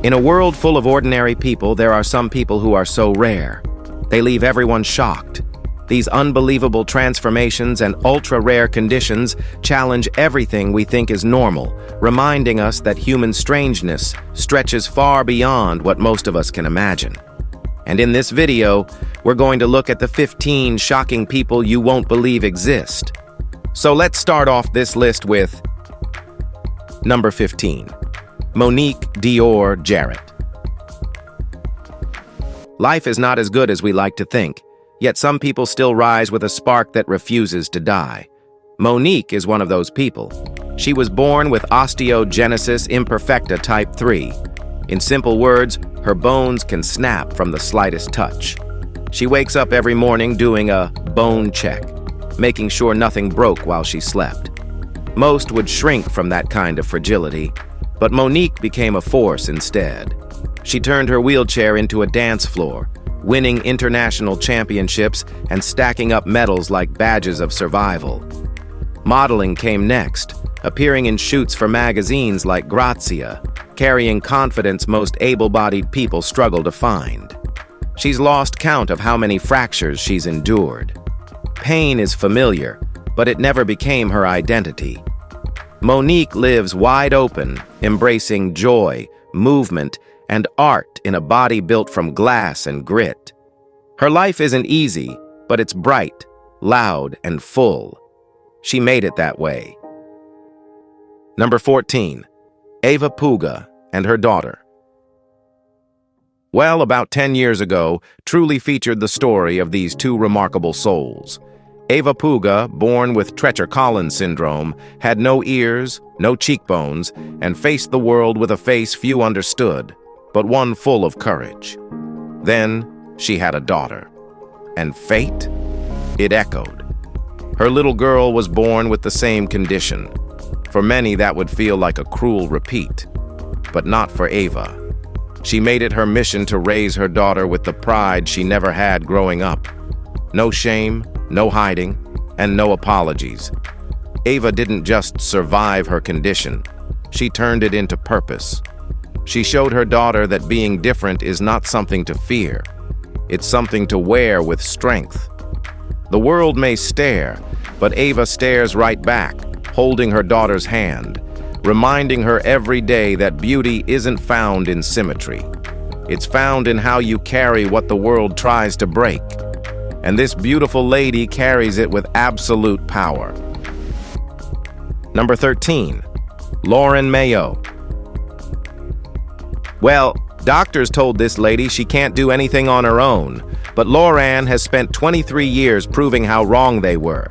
In a world full of ordinary people, there are some people who are so rare. They leave everyone shocked. These unbelievable transformations and ultra-rare conditions challenge everything we think is normal, reminding us that human strangeness stretches far beyond what most of us can imagine. And in this video, we're going to look at the 15 shocking people you won't believe exist. So let's start off this list with number 15. Monnique Dior Jarrett. Life is not as good as we like to think, yet some people still rise with a spark that refuses to die. Monnique is one of those people. She was born with osteogenesis imperfecta type 3. In simple words, her bones can snap from the slightest touch. She wakes up every morning doing a bone check, making sure nothing broke while she slept. Most would shrink from that kind of fragility, but Monnique became a force instead. She turned her wheelchair into a dance floor, winning international championships and stacking up medals like badges of survival. Modeling came next, appearing in shoots for magazines like Grazia, carrying confidence most able-bodied people struggle to find. She's lost count of how many fractures she's endured. Pain is familiar, but it never became her identity. Monnique lives wide open, embracing joy, movement, and art in a body built from glass and grit. Her life isn't easy, but it's bright, loud, and full. She made it that way. Number 14. Ava Puga and her daughter. Well, about 10 years ago, Truly featured the story of these two remarkable souls. Ava Puga, born with Treacher-Collins syndrome, had no ears, no cheekbones, and faced the world with a face few understood, but one full of courage. Then, she had a daughter. And fate? It echoed. Her little girl was born with the same condition. For many, that would feel like a cruel repeat. But not for Ava. She made it her mission to raise her daughter with the pride she never had growing up. No shame, no hiding, and no apologies. Ava didn't just survive her condition. She turned it into purpose. She showed her daughter that being different is not something to fear. It's something to wear with strength. The world may stare, but Ava stares right back, holding her daughter's hand, reminding her every day that beauty isn't found in symmetry. It's found in how you carry what the world tries to break. And this beautiful lady carries it with absolute power. Number 13. Lauren Mayo. Well, doctors told this lady she can't do anything on her own, but Lauren has spent 23 years proving how wrong they were.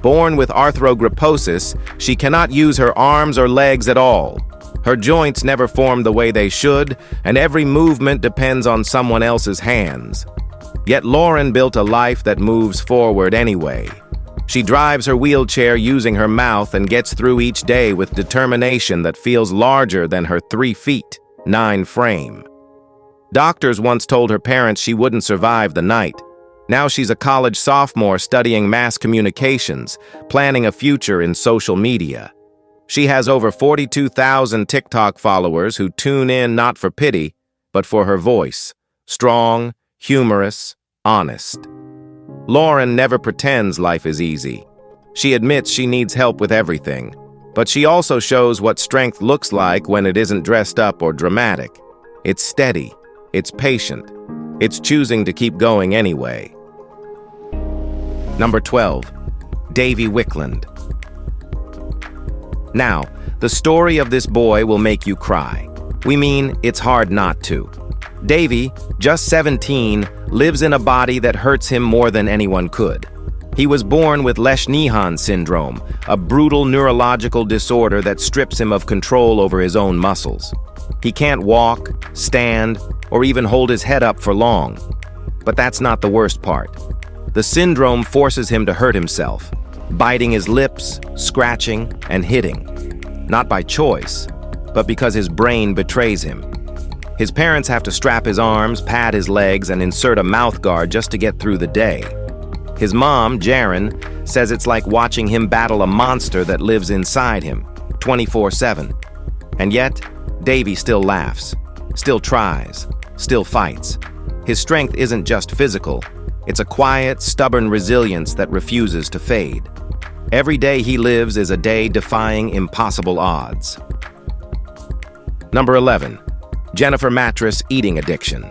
Born with arthrogryposis, she cannot use her arms or legs at all. Her joints never form the way they should, and every movement depends on someone else's hands. Yet Lauren built a life that moves forward anyway. She drives her wheelchair using her mouth and gets through each day with determination that feels larger than her 3 feet, 9 frame. Doctors once told her parents she wouldn't survive the night. Now she's a college sophomore studying mass communications, planning a future in social media. She has over 42,000 TikTok followers who tune in not for pity, but for her voice. Strong, humorous, honest. Lauren never pretends life is easy. She admits she needs help with everything, but she also shows what strength looks like when it isn't dressed up or dramatic. It's steady, it's patient, it's choosing to keep going anyway. Number 12. Davy Wickland. Now, the story of this boy will make you cry. We mean, it's hard not to. Davy, just 17, lives in a body that hurts him more than anyone could. He was born with Lesch-Nyhan syndrome, a brutal neurological disorder that strips him of control over his own muscles. He can't walk, stand, or even hold his head up for long. But that's not the worst part. The syndrome forces him to hurt himself, biting his lips, scratching, and hitting. Not by choice, but because his brain betrays him. His parents have to strap his arms, pad his legs, and insert a mouth guard just to get through the day. His mom, Jaren, says it's like watching him battle a monster that lives inside him, 24/7. And yet, Davy still laughs. still tries, still fights. His strength isn't just physical, it's a quiet, stubborn resilience that refuses to fade. Every day he lives is a day defying impossible odds. Number 11. Jennifer Mattress Eating Addiction.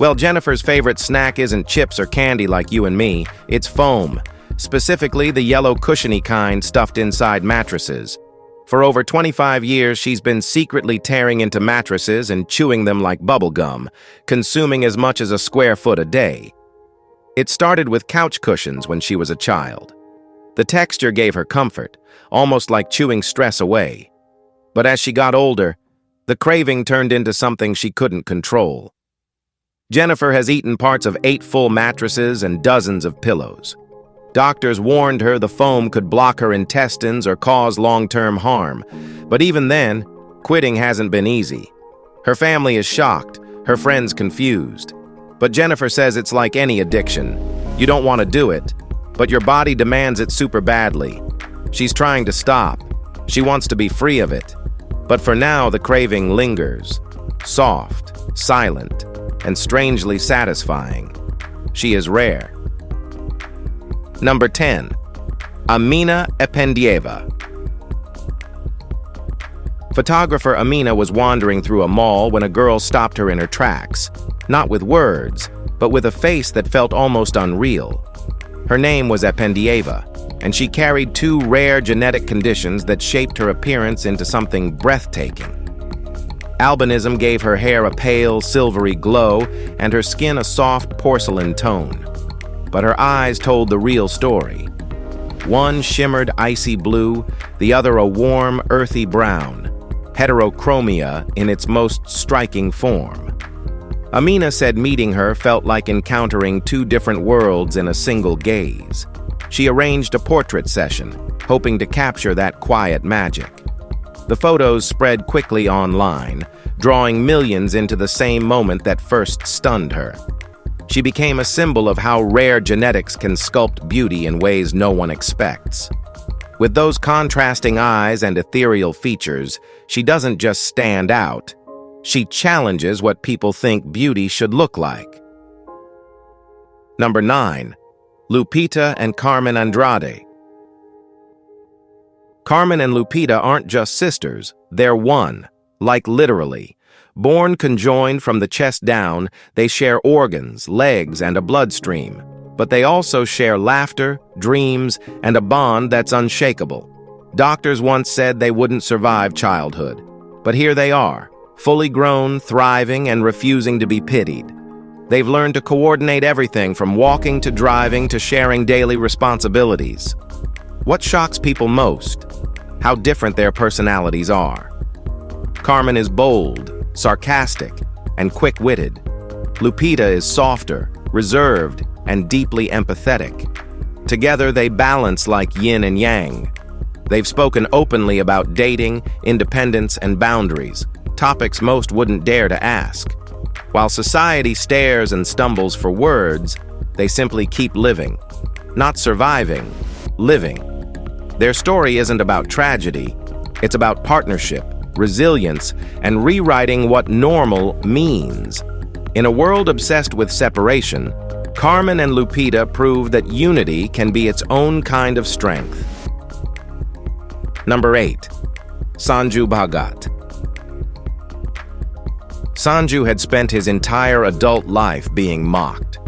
Well, Jennifer's favorite snack isn't chips or candy like you and me, it's foam, specifically the yellow cushiony kind stuffed inside mattresses. For over 25 years, she's been secretly tearing into mattresses and chewing them like bubble gum, consuming as much as a square foot a day. It started with couch cushions when she was a child. The texture gave her comfort, almost like chewing stress away. But as she got older, the craving turned into something she couldn't control. Jennifer has eaten parts of 8 full mattresses and dozens of pillows. Doctors warned her the foam could block her intestines or cause long-term harm. But even then, quitting hasn't been easy. Her family is shocked, her friends confused. But Jennifer says it's like any addiction. You don't want to do it, but your body demands it super badly. She's trying to stop. She wants to be free of it. But for now, the craving lingers. Soft, silent, and strangely satisfying. She is rare. Number 10. Amina Ependieva. Photographer Amina was wandering through a mall when a girl stopped her in her tracks, not with words, but with a face that felt almost unreal. Her name was Ependieva, and she carried 2 rare genetic conditions that shaped her appearance into something breathtaking. Albinism gave her hair a pale, silvery glow and her skin a soft porcelain tone. But her eyes told the real story. One shimmered icy blue, the other a warm, earthy brown, heterochromia in its most striking form. Amina said meeting her felt like encountering 2 different worlds in a single gaze. She arranged a portrait session, hoping to capture that quiet magic. The photos spread quickly online, drawing millions into the same moment that first stunned her. She became a symbol of how rare genetics can sculpt beauty in ways no one expects. With those contrasting eyes and ethereal features, she doesn't just stand out. She challenges what people think beauty should look like. Number 9. Lupita and Carmen Andrade. Carmen and Lupita aren't just sisters, they're one, like literally. Born conjoined from the chest down, they share organs, legs, and a bloodstream. But they also share laughter, dreams, and a bond that's unshakable. Doctors once said they wouldn't survive childhood. But here they are, fully grown, thriving, and refusing to be pitied. They've learned to coordinate everything from walking to driving to sharing daily responsibilities. What shocks people most? How different their personalities are. Carmen is bold, sarcastic, and quick-witted. Lupita is softer, reserved, and deeply empathetic. Together, they balance like yin and yang. They've spoken openly about dating, independence, and boundaries, topics most wouldn't dare to ask. While society stares and stumbles for words, they simply keep living. Not surviving, living. Their story isn't about tragedy, it's about partnership, resilience, and rewriting what normal means. In a world obsessed with separation, Carmen and Lupita prove that unity can be its own kind of strength. Number 8. Sanju Bhagat. Sanju had spent his entire adult life being mocked.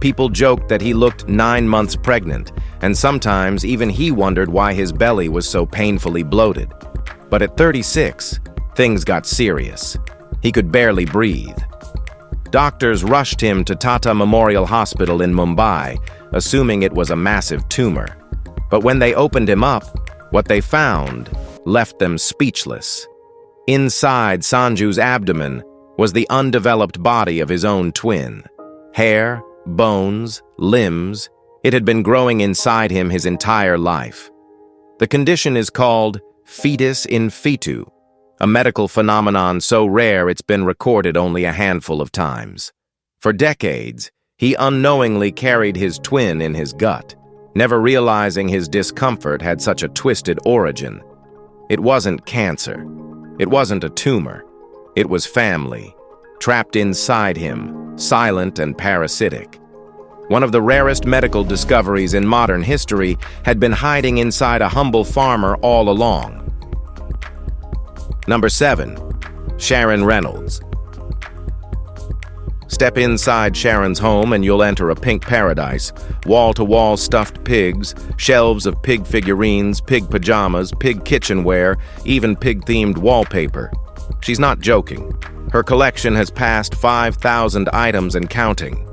People joked that he looked 9 months pregnant, and sometimes even he wondered why his belly was so painfully bloated. But at 36, things got serious. He could barely breathe. Doctors rushed him to Tata Memorial Hospital in Mumbai, assuming it was a massive tumor. But when they opened him up, what they found left them speechless. Inside Sanju's abdomen was the undeveloped body of his own twin. Hair, bones, limbs, it had been growing inside him his entire life. The condition is called fetus in fetu, a medical phenomenon so rare it's been recorded only a handful of times. For decades, he unknowingly carried his twin in his gut, never realizing his discomfort had such a twisted origin. It wasn't cancer. It wasn't a tumor. It was family, trapped inside him, silent and parasitic. One of the rarest medical discoveries in modern history had been hiding inside a humble farmer all along. Number 7. Sharon Reynolds. Step inside Sharon's home and you'll enter a pink paradise. Wall-to-wall stuffed pigs, shelves of pig figurines, pig pajamas, pig kitchenware, even pig-themed wallpaper. She's not joking. Her collection has passed 5,000 items and counting.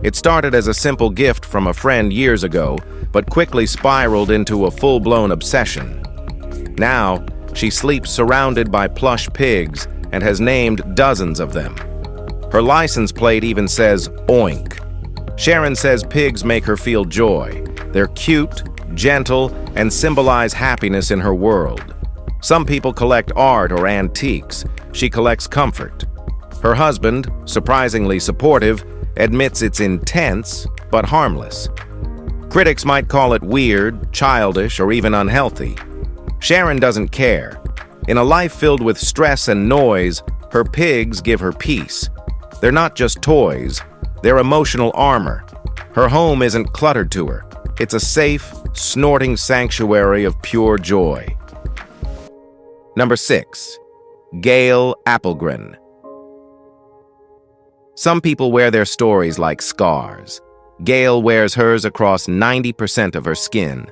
It started as a simple gift from a friend years ago, but quickly spiraled into a full-blown obsession. Now, she sleeps surrounded by plush pigs and has named dozens of them. Her license plate even says, "Oink." Sharon says pigs make her feel joy. They're cute, gentle, and symbolize happiness in her world. Some people collect art or antiques. She collects comfort. Her husband, surprisingly supportive, admits it's intense, but harmless. Critics might call it weird, childish, or even unhealthy. Sharon doesn't care. In a life filled with stress and noise, her pigs give her peace. They're not just toys, they're emotional armor. Her home isn't cluttered to her. It's a safe, snorting sanctuary of pure joy. Number 6. Gail Appelgren. Some people wear their stories like scars. Gail wears hers across 90% of her skin.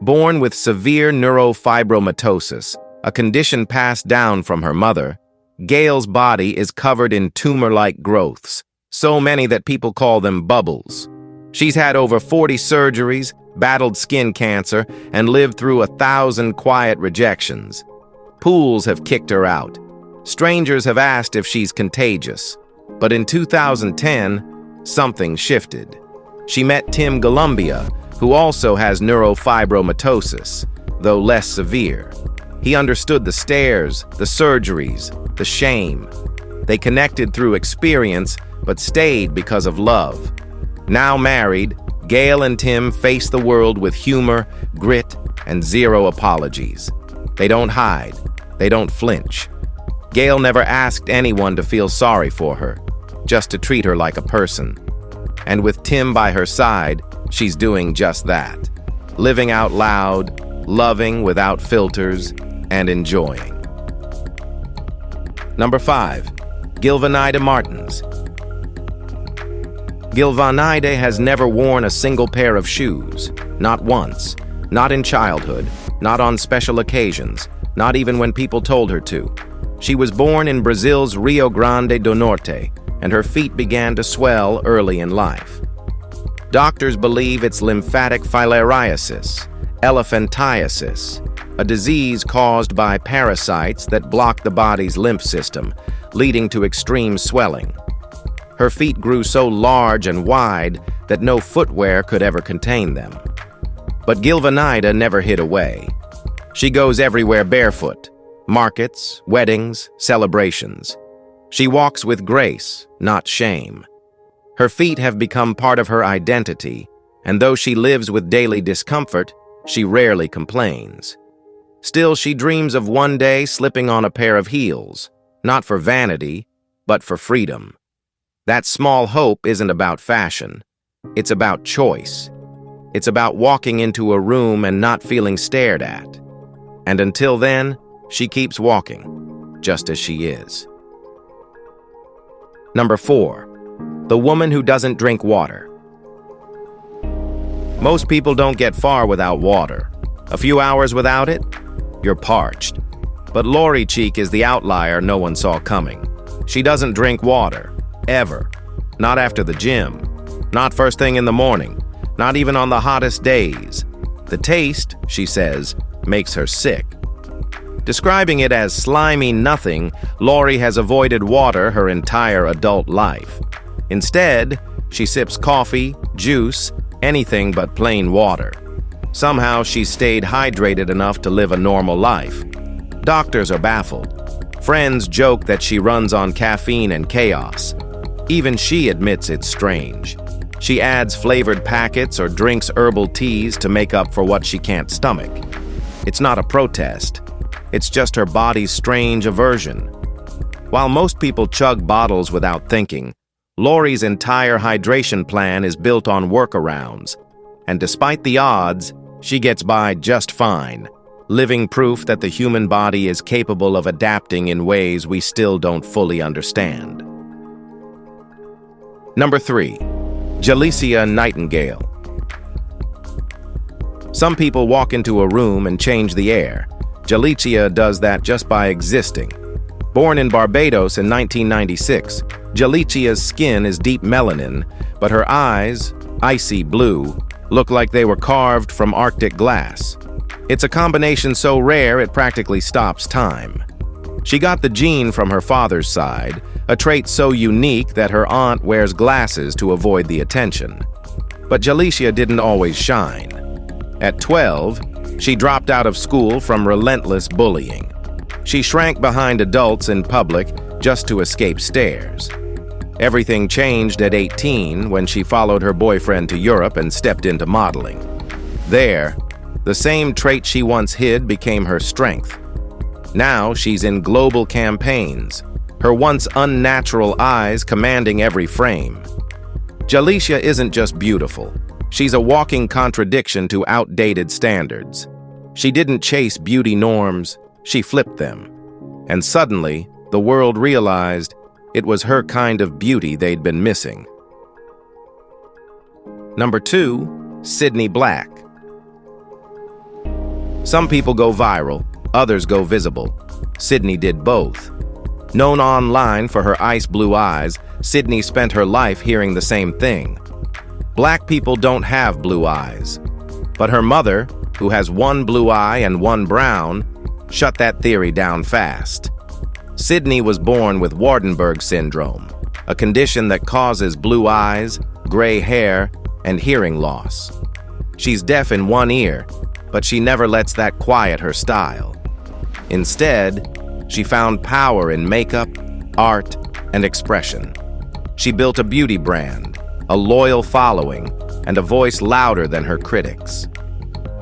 Born with severe neurofibromatosis, a condition passed down from her mother, Gail's body is covered in tumor-like growths, so many that people call them bubbles. She's had over 40 surgeries, battled skin cancer, and lived through 1,000 quiet rejections. Pools have kicked her out. Strangers have asked if she's contagious. But in 2010, something shifted. She met Tim Golumbia, who also has neurofibromatosis, though less severe. He understood the stares, the surgeries, the shame. They connected through experience, but stayed because of love. Now married, Gail and Tim face the world with humor, grit, and zero apologies. They don't hide. They don't flinch. Gail never asked anyone to feel sorry for her, just to treat her like a person. And with Tim by her side, she's doing just that. Living out loud, loving without filters, and enjoying. Number 5. Gilvanida Martins. Gilvanida has never worn a single pair of shoes. Not once. Not in childhood. Not on special occasions. Not even when people told her to. She was born in Brazil's Rio Grande do Norte, and her feet began to swell early in life. Doctors believe it's lymphatic filariasis, elephantiasis, a disease caused by parasites that block the body's lymph system, leading to extreme swelling. Her feet grew so large and wide that no footwear could ever contain them. But Gilvanida never hid away. She goes everywhere barefoot, markets, weddings, celebrations. She walks with grace, not shame. Her feet have become part of her identity, and though she lives with daily discomfort, she rarely complains. Still, she dreams of one day slipping on a pair of heels, not for vanity, but for freedom. That small hope isn't about fashion. It's about choice. It's about walking into a room and not feeling stared at. And until then, she keeps walking, just as she is. Number 4. The woman who doesn't drink water. Most people don't get far without water. A few hours without it, you're parched. But Lori Cheek is the outlier no one saw coming. She doesn't drink water, ever. Not after the gym. Not first thing in the morning. Not even on the hottest days. The taste, she says, makes her sick. Describing it as slimy nothing, Lori has avoided water her entire adult life. Instead, she sips coffee, juice, anything but plain water. Somehow she's stayed hydrated enough to live a normal life. Doctors are baffled. Friends joke that she runs on caffeine and chaos. Even she admits it's strange. She adds flavored packets or drinks herbal teas to make up for what she can't stomach. It's not a protest. It's just her body's strange aversion. While most people chug bottles without thinking, Lori's entire hydration plan is built on workarounds. And despite the odds, she gets by just fine, living proof that the human body is capable of adapting in ways we still don't fully understand. Number 3. Jalicia Nightingale. Some people walk into a room and change the air. Jalicia does that just by existing. Born in Barbados in 1996, Jalicia's skin is deep melanin, but her eyes, icy blue, look like they were carved from Arctic glass. It's a combination so rare it practically stops time. She got the gene from her father's side, a trait so unique that her aunt wears glasses to avoid the attention. But Jalicia didn't always shine. At 12, she dropped out of school from relentless bullying. She shrank behind adults in public just to escape stares. Everything changed at 18 when she followed her boyfriend to Europe and stepped into modeling. There, the same trait she once hid became her strength. Now she's in global campaigns, her once unnatural eyes commanding every frame. Jalicia isn't just beautiful. She's a walking contradiction to outdated standards. She didn't chase beauty norms, she flipped them. And suddenly, the world realized it was her kind of beauty they'd been missing. Number 2, Sydney Black. Some people go viral, others go visible. Sydney did both. Known online for her ice blue eyes, Sydney spent her life hearing the same thing. Black people don't have blue eyes. But her mother, who has one blue eye and one brown, shut that theory down fast. Sydney was born with Waardenburg syndrome, a condition that causes blue eyes, gray hair, and hearing loss. She's deaf in one ear, but she never lets that quiet her style. Instead, she found power in makeup, art, and expression. She built a beauty brand, a loyal following, and a voice louder than her critics.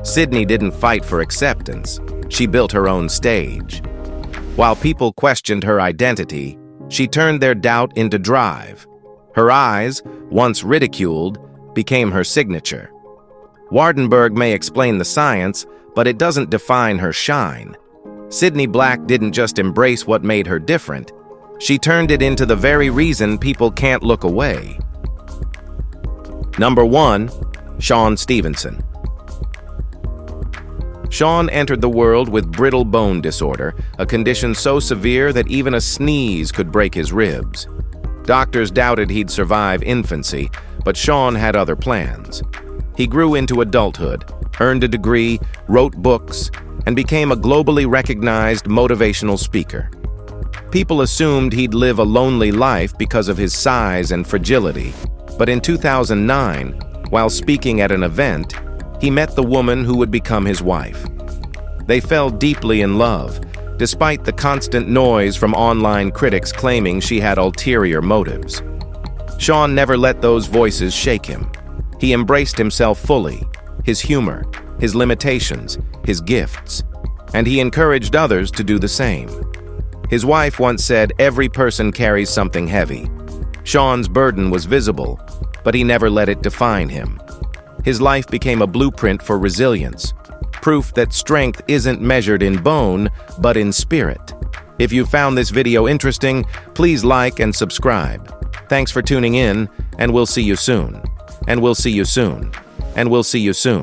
Sydney didn't fight for acceptance. She built her own stage. While people questioned her identity, she turned their doubt into drive. Her eyes, once ridiculed, became her signature. Waardenburg may explain the science, but it doesn't define her shine. Sydney Black didn't just embrace what made her different. She turned it into the very reason people can't look away. Number 1, Shawn Stevenson. Shawn entered the world with brittle bone disorder, a condition so severe that even a sneeze could break his ribs. Doctors doubted he'd survive infancy, but Shawn had other plans. He grew into adulthood, earned a degree, wrote books, and became a globally recognized motivational speaker. People assumed he'd live a lonely life because of his size and fragility, but in 2009, while speaking at an event, he met the woman who would become his wife. They fell deeply in love, despite the constant noise from online critics claiming she had ulterior motives. Shawn never let those voices shake him. He embraced himself fully, his humor, his limitations, his gifts, and he encouraged others to do the same. His wife once said, "Every person carries something heavy." Shawn's burden was visible, but he never let it define him. His life became a blueprint for resilience, proof that strength isn't measured in bone, but in spirit. If you found this video interesting, please like and subscribe. Thanks for tuning in, and we'll see you soon. And we'll see you soon. And we'll see you soon.